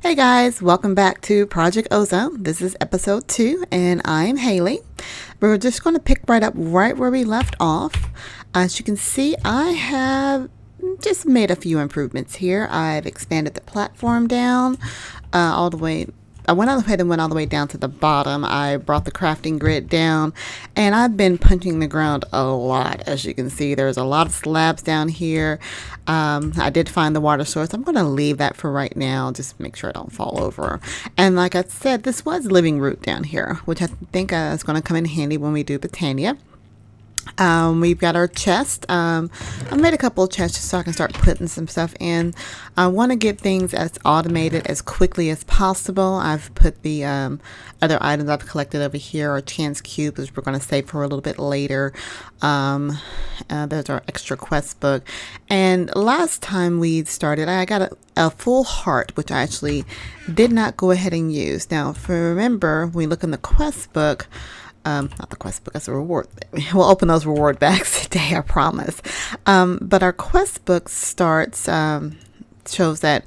Hey guys, welcome back to Project Ozone. This is episode 2 and I'm Haley. We're just going to pick right up right where we left off. As you can see, I have just made a few improvements here. I've expanded the platform down all the way. I went ahead and went all the way down to the bottom. I brought the crafting grid down and I've been punching the ground a lot. As you can see, there's a lot of slabs down here. I did find the water source. I'm going to leave that for right now. Just make sure I don't fall over. And like I said, this was living root down here, which I think is going to come in handy when we do the Tanya. We've got our chest. I made a couple of chests so I can start putting some stuff in. I want to get things as automated as quickly as possible. I've put the other items I've collected over here, our chance cubes, which we're going to save for a little bit later. There's our extra quest book. And last time we started, I got a full heart, which I actually did not go ahead and use. Now, if you remember, when we look in the quest book, not the quest book, that's a reward. We'll open those reward bags today, I promise. But our quest book starts, shows that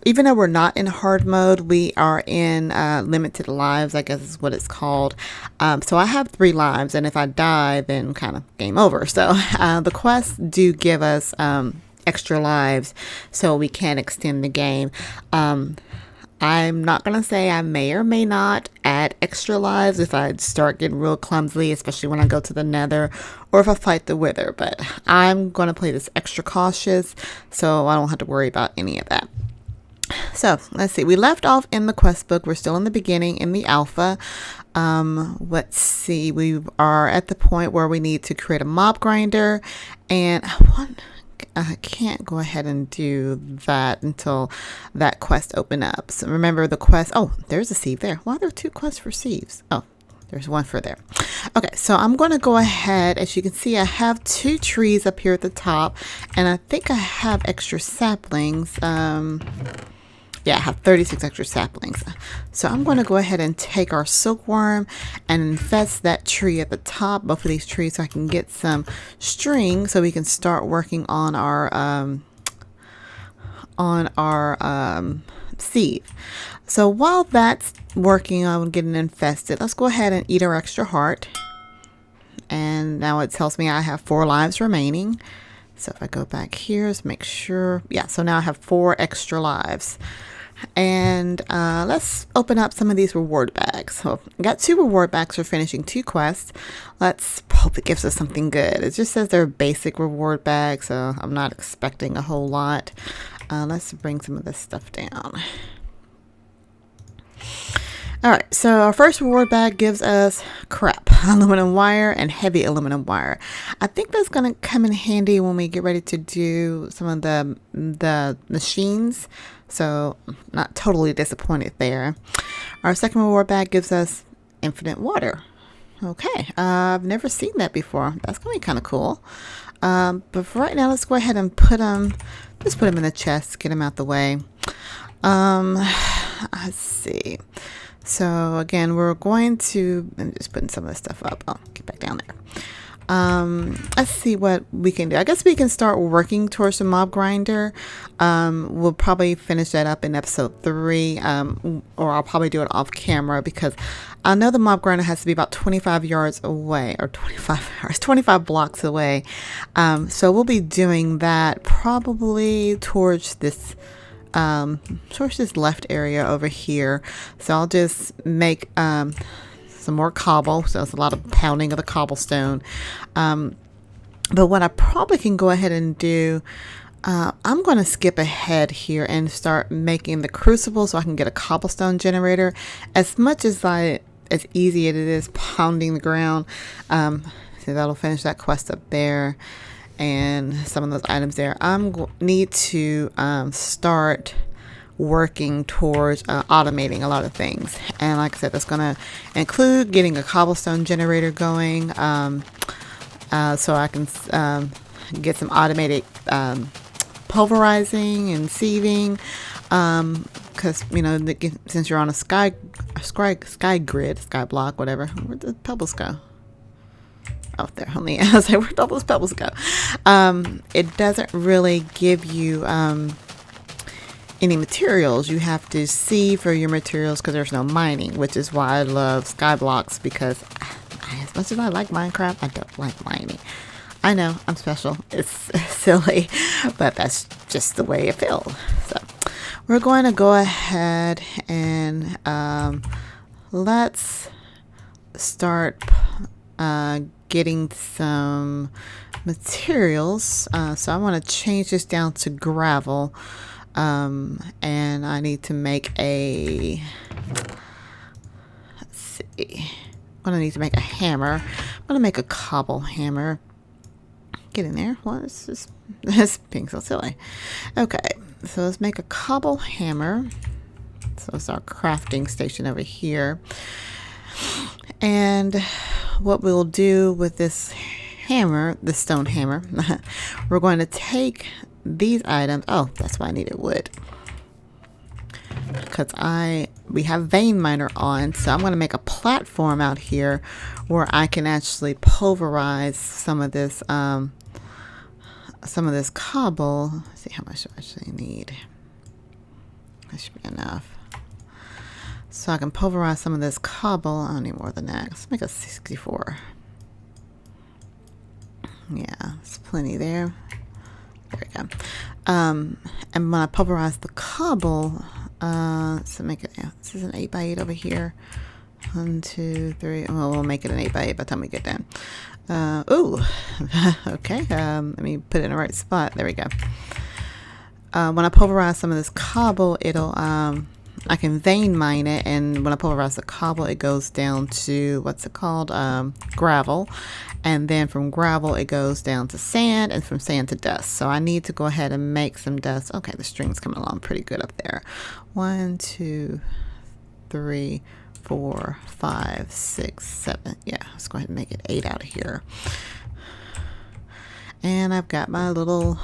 even though we're not in hard mode, we are in limited lives, I guess is what it's called. So I have 3 lives, and if I die, then kind of game over. So the quests do give us extra lives so we can extend the game. I'm not going to say I may or may not add extra lives if I start getting real clumsy, especially when I go to the nether or if I fight the wither, but I'm going to play this extra cautious so I don't have to worry about any of that. So let's see, we left off in the quest book. We're still in the beginning in the alpha. Let's see, we are at the point where we need to create a mob grinder, and I can't go ahead and do that until that quest open up. So remember the quest. Oh, there's a sieve there. Why are there 2 quests for sieves? Oh, there's one for there. Okay, so I'm going to go ahead. As you can see, I have 2 trees up here at the top, and I think I have extra saplings. Yeah, I have 36 extra saplings. So I'm going to go ahead and take our silkworm and infest that tree at the top, both of these trees, so I can get some string so we can start working on our sieve. So while that's working on getting infested, let's go ahead and eat our extra heart. And now it tells me I have 4 lives remaining. So if I go back here, let's make sure. Yeah, so now I have 4 extra lives. And let's open up some of these reward bags. So I got 2 reward bags for finishing 2 quests. Let's hope it gives us something good. It just says they're basic reward bags, so I'm not expecting a whole lot. Let's bring some of this stuff down. Alright, so our first reward bag gives us crap, aluminum wire and heavy aluminum wire. I think that's going to come in handy when we get ready to do some of the machines. So not totally disappointed there. Our second reward bag gives us infinite water. Okay, I've never seen that before. That's going to be kind of cool. But for right now, let's go ahead and just put them in the chest, get them out the way. Let's see. So again, we're going to, I'm just putting some of this stuff up. I'll get back down there. Let's see what we can do. I guess we can start working towards the mob grinder. We'll probably finish that up in episode 3, or I'll probably do it off camera because I know the mob grinder has to be about 25 yards away, or 25 blocks away. So we'll be doing that probably towards this left area over here. So I'll just make some more cobble, so it's a lot of pounding of the cobblestone. But what I probably can go ahead and do, I'm going to skip ahead here and start making the crucible so I can get a cobblestone generator. As much as easy as it is pounding the ground, so that'll finish that quest up there and some of those items there. Need to start working towards automating a lot of things, and like I said, that's going to include getting a cobblestone generator going, so I can get some automated pulverizing and sieving, because since you're on a sky grid, sky block, whatever. Where'd the pebbles go? Oh, there. Only I was like, where'd all those pebbles go? It doesn't really give you any materials, you have to see for your materials because there's no mining, which is why I love Skyblocks, because as much as I like Minecraft, I don't like mining. I know, I'm special. It's silly, but that's just the way it feels. So we're going to go ahead and let's start getting some materials. So I want to change this down to gravel. And I need to make a, let's see, I'm going to need to make a hammer. I'm going to make a cobble hammer. Get in there. What is this being so silly? Okay, so let's make a cobble hammer. So it's our crafting station over here. And what we'll do with this hammer, the stone hammer, we're going to take these items. Oh, that's why I needed wood, because we have vein miner on, so I'm going to make a platform out here where I can actually pulverize some of this cobble. Let's see how much I actually need. That should be enough. So I can pulverize some of this cobble. I don't need more than that. Let's make a 64. Yeah, it's plenty there. There we go. And when I pulverize the cobble, so make it, yeah, this is an 8x8 over here. 1, 2, 3. Well, we'll make it an 8x8 by the time we get done. Ooh, okay. Let me put it in the right spot. There we go. When I pulverize some of this cobble, it'll, I can vein mine it, and when I pulverize the cobble, it goes down to, what's it called? Gravel. And then from gravel, it goes down to sand, and from sand to dust. So I need to go ahead and make some dust. Okay, the string's coming along pretty good up there. 1, 2, 3, 4, 5, 6, 7. Yeah, let's go ahead and make it 8 out of here. And I've got my little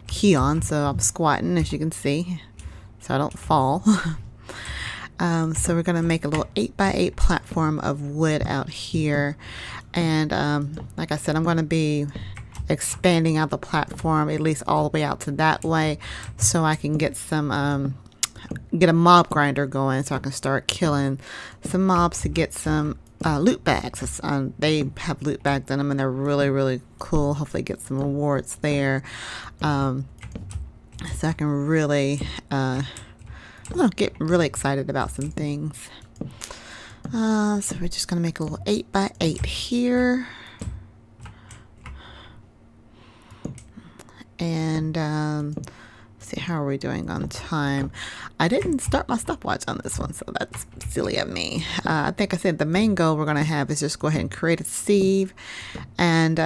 key on, so I'm squatting, as you can see, so I don't fall. So we're going to make a little 8x8 platform of wood out here. And like I said, I'm going to be expanding out the platform at least all the way out to that way, so I can get some get a mob grinder going, so I can start killing some mobs to get some loot bags. They have loot bags in them, and they're really, really cool. Hopefully get some rewards there, so I can really get really excited about some things. So we're just going to make a little 8x8 here. And see, how are we doing on time? I didn't start my stopwatch on this one, so that's silly of me. I think I said the main goal we're going to have is just go ahead and create a sieve, and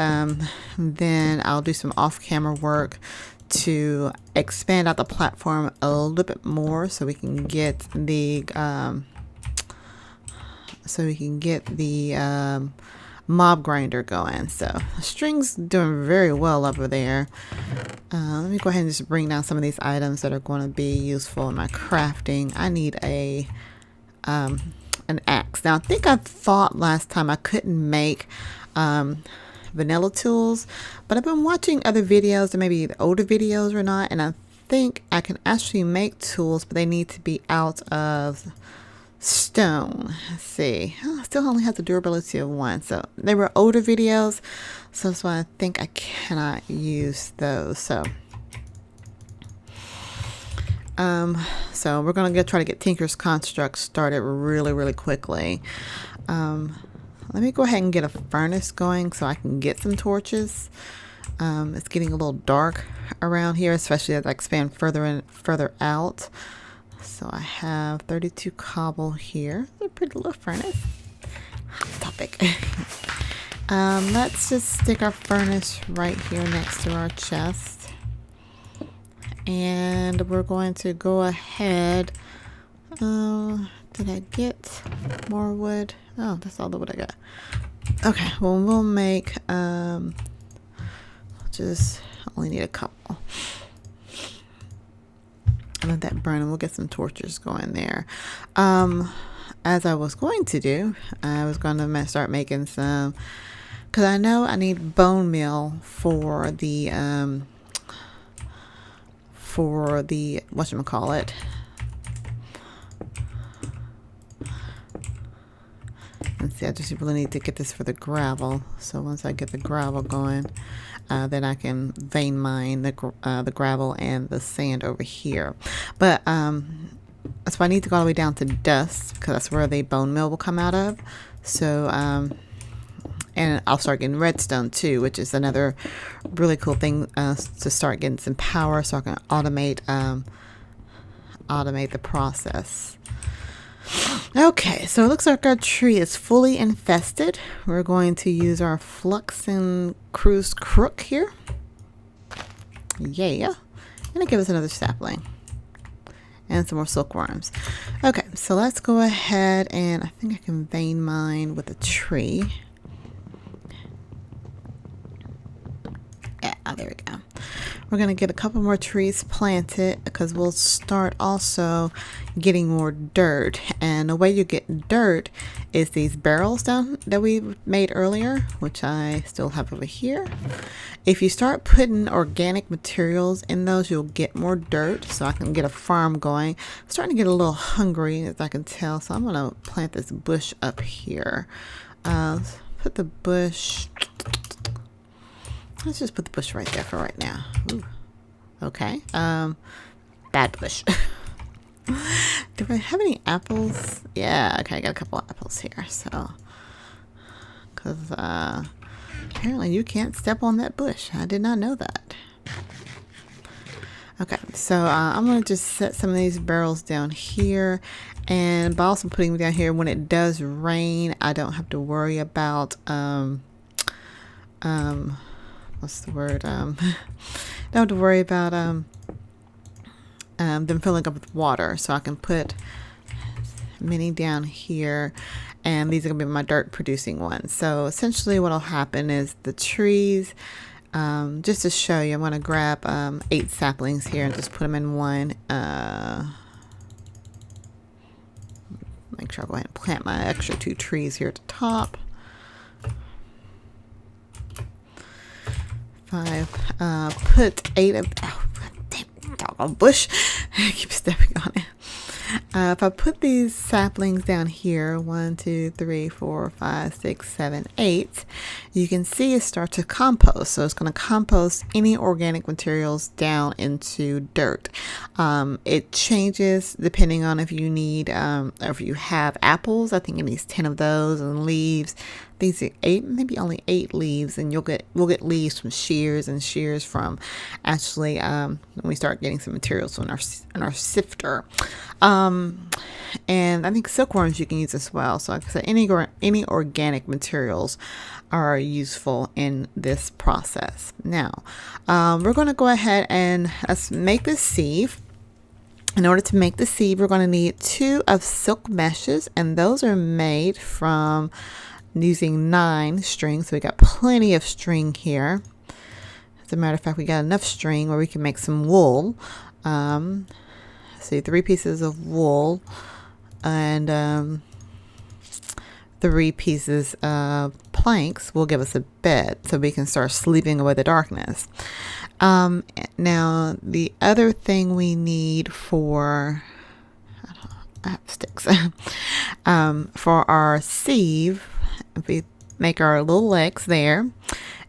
then I'll do some off-camera work to expand out the platform a little bit more, so we can get the mob grinder going. So string's doing very well over there. Let me go ahead and just bring down some of these items that are going to be useful in my crafting. I need a an axe. Now I think I thought last time I couldn't make vanilla tools, but I've been watching other videos, and maybe the older videos or not, and I think I can actually make tools, but they need to be out of stone. Let's see. Oh, I still only have the durability of 1, so they were older videos, so that's why I think I cannot use those. So we're gonna try to get Tinker's Construct started really, really quickly. Let me go ahead and get a furnace going so I can get some torches. It's getting a little dark around here, especially as I expand further out. So I have 32 cobble here. It's a pretty little furnace. Hot topic. Let's just stick our furnace right here next to our chest. And we're going to go ahead. Did I get more wood? Oh, that's all the wood I got. Okay, well, we'll make, just only need a couple. Let that burn, and we'll get some torches going there. As I was going to do, I was going to start making some, because I know I need bone meal for the for the whatchamacallit. Let's see, I just really need to get this for the gravel. So once I get the gravel going, then I can vein mine the gravel and the sand over here. But so I need to go all the way down to dust, because that's where the bone meal will come out of. So and I'll start getting redstone too, which is another really cool thing to start getting some power, so I can automate the process. Okay, so it looks like our tree is fully infested. We're going to use our flux and cruise crook here. Yeah, and it gives us another sapling and some more silkworms. Okay, so let's go ahead, and I think I can vein mine with a tree. Yeah, there we go. We're going to get a couple more trees planted, because we'll start also getting more dirt. And the way you get dirt is these barrels down that we made earlier, which I still have over here. If you start putting organic materials in those, you'll get more dirt, so I can get a farm going. I'm starting to get a little hungry, as I can tell, so I'm going to plant this bush up here. Put the bush... Let's just put the bush right there for right now. Ooh. Okay. Bad bush. Do I have any apples? Yeah, okay, I got a couple of apples here, so. Because apparently you can't step on that bush. I did not know that. Okay, so I'm going to just set some of these barrels down here. And by also putting them down here, when it does rain, I don't have to worry about what's the word? Don't have to worry about them filling up with water. So I can put many down here, and these are gonna be my dirt producing ones. So essentially what'll happen is the trees, just to show you, I'm gonna grab 8 saplings here and just put them in one. Make sure I go ahead and plant my extra 2 trees here at the top. 5, put 8 of, oh, damn, doggone bush. I keep stepping on it. If I put these saplings down here, 1, 2, 3, 4, 5, 6, 7, 8, you can see it start to compost. So it's going to compost any organic materials down into dirt. It changes depending on if you need, if you have apples. I think it needs 10 of those, and leaves. These are 8, maybe only 8 leaves, and we'll get leaves from shears, and shears from actually when we start getting some materials in our sifter. And I think silkworms you can use as well. So like I said, any organic materials are useful in this process. Now we're going to go ahead and let's make this sieve. In order to make the sieve, we're going to need 2 of silk meshes, and those are made from using 9 string. So we got plenty of string here. As a matter of fact, we got enough string where we can make some wool. See, 3 pieces of wool and 3 pieces of planks will give us a bed, so we can start sleeping away the darkness. Now the other thing we need for, I have sticks, for our sieve, if we make our little legs there,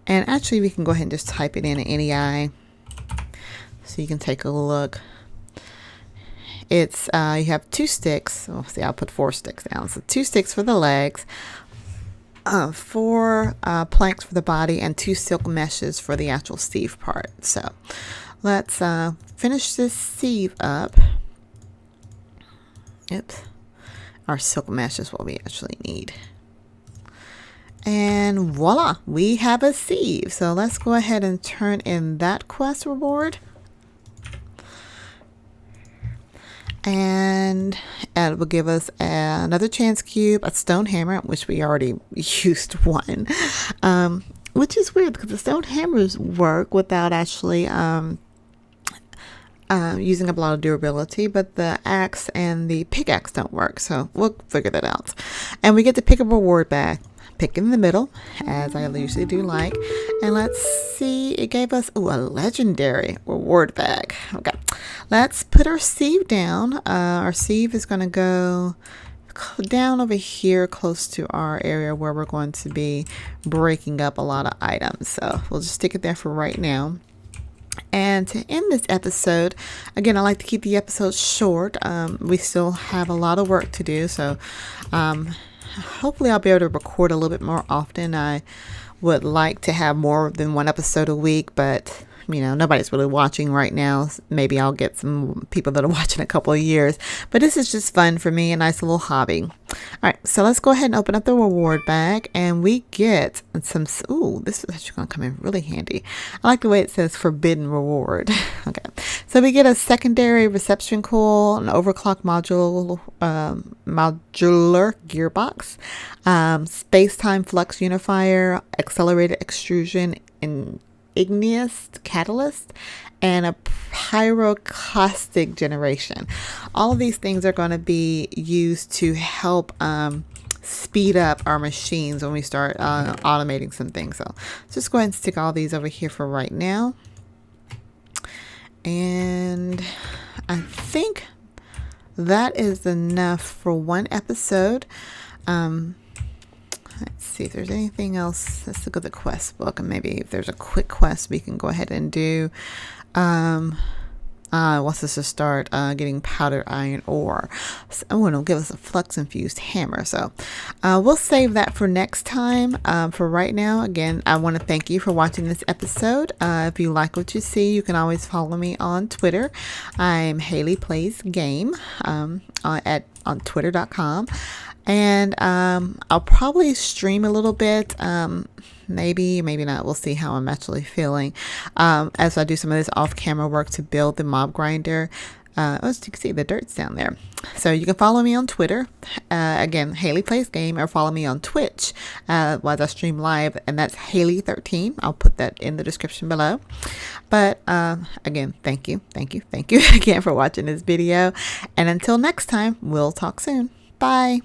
and actually we can go ahead and just type it in at NEI so you can take a look. It's you have 2 sticks. Oh, see, I'll put 4 sticks down. So 2 sticks for the legs, 4 planks for the body, and 2 silk meshes for the actual sieve part. So let's finish this sieve up. Oops, our silk mesh is what we actually need. And voila, we have a sieve. So let's go ahead and turn in that quest reward. And it will give us another chance cube, a stone hammer, which we already used one, which is weird because the stone hammers work without actually using up a lot of durability, but the axe and the pickaxe don't work. So we'll figure that out. And we get to pick a reward back. pick in the middle, as I usually do like. And let's see, it gave us a legendary reward bag. Okay, let's put our sieve down. Our sieve is going to go down over here close to our area where we're going to be breaking up a lot of items. So we'll just stick it there for right now. And to end this episode, again, I like to keep the episodes short. We still have a lot of work to do, so hopefully I'll be able to record a little bit more often. I would like to have more than one episode a week, but nobody's really watching right now. Maybe I'll get some people that are watching a couple of years, but this is just fun for me, a nice little hobby. All right, so let's go ahead and open up the reward bag, and we get some, ooh, this is actually going to come in really handy. I like the way it says forbidden reward. Okay, so we get a secondary reception coil, an overclock modular gearbox, space-time flux unifier, accelerated extrusion, and igneous catalyst, and a pyroclastic generation. All of these things are going to be used to help speed up our machines when we start automating some things. So let's just go ahead and stick all these over here for right now. And I think that is enough for one episode. Let's see if there's anything else. Let's look at the quest book, and maybe if there's a quick quest we can go ahead and do. Wants us to start getting powdered iron ore. So, it'll give us a flux infused hammer. So we'll save that for next time. For right now, again, I want to thank you for watching this episode. If you like what you see, you can always follow me on Twitter. I'm Haley Plays Game on twitter.com. And I'll probably stream a little bit, maybe not. We'll see how I'm actually feeling as I do some of this off-camera work to build the mob grinder. As you can see, the dirt's down there. So you can follow me on Twitter. Again, Haley Plays Game, or follow me on Twitch while I stream live, and that's Haley13. I'll put that in the description below. But again, thank you again for watching this video. And until next time, we'll talk soon. Bye.